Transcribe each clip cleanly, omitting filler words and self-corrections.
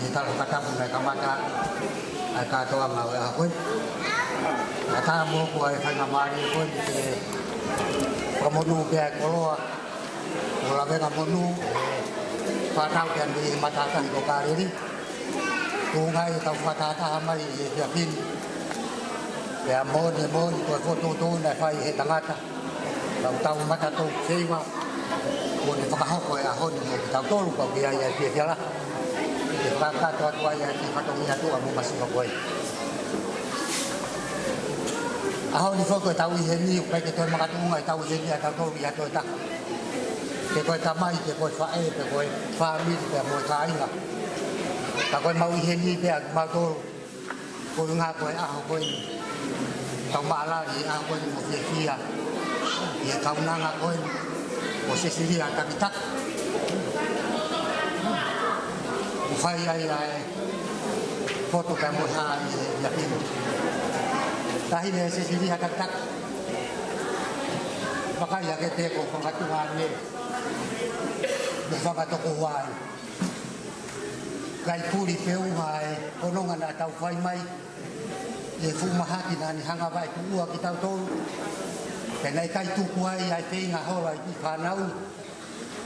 kita kata mulai kamata kata mau aku kata mau kuai kan mari pun kamu ke kalau kalau mereka mau patau dan di mata kan kau kali ini tungai tahu mata mai yakin ya mau kuai foto tu nak fai tengah tahu mata tu siapa pun pakah kuai ahon tahu tu lupa biaya dia lah kakak tua yang di patungnya tu kamu masih kuai ahon di foto tahu ini baik kita mengatungai tahu ini tahu tu ya tu tak koi tamai koi fae koi fami koi kai lah tak koi mau ini dia mau tu koi ngah koi koi tau malah ni koi mau dia dia kau nang koi posisi dia tak tak fai ai foto kamu hai yakin tahi ni sisi dia tak tak maka ya kita ko pengaturan ni bukan kata kuai, kai puri peu mai, onongan atau fai mai, ye fu mahati nani hanga vai tua kita tu, kenai kai tu kuai ai te nga hola i whanau,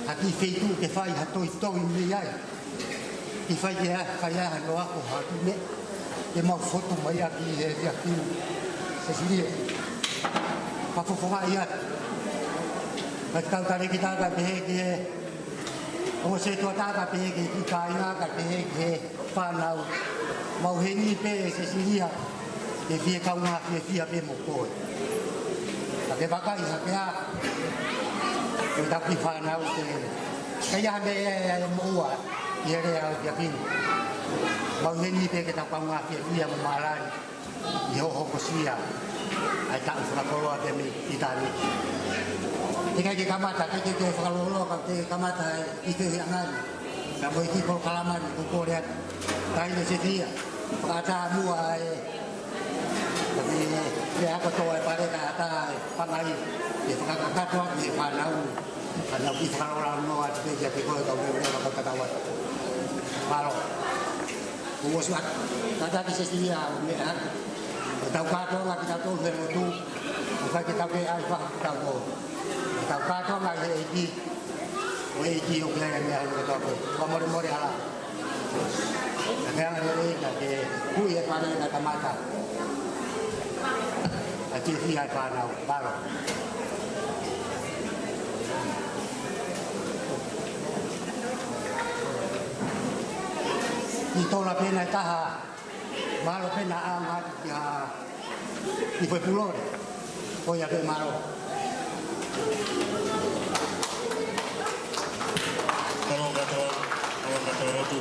haki fei tu ke fai hatoi toi ni ai, i fai ia hano ako hatu ne, e mau foto mai aki e aki, se siri, pafofonga ia, kau tadi kita ada behe o se to ta ka pe ki kai na ka pe ke pa na mau he ni pe se siria ke fie ka una fie pe mo ko ta ke ba ka i ha ke a ke ta ki pa na ke ka ya de mo wa ye re a ya kin mau he ni pe ke ta pa una fie mo mala yo ho ko sia ai ta fra ko lo de mi itali jika kita mata kita kalau lo kita mata itu yang ada, sampai itu kalau kalaman buku lihat, kain di sini ya, kata muai, tapi dia aku tahu pada kata pangai, dia kata tuan di panau, panau di orang no ada jadi kalau kau dia kata awak, malu, buat kata di sini ya, lihat, tahu kata lagi tahu berutu, bukan kita ke alfa tahu. Tau kato ngai hei ki o kaya ngai hei kato ko mori ala kaya ngai ka ke kui e pane na tamata a ti fi ai pana baro ni tola pena taha malo pena ama ya ni foi pulor o ya ke malo Kalau kata ratu.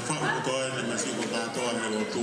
whaakotoa e ni masiko tātoa he o tū.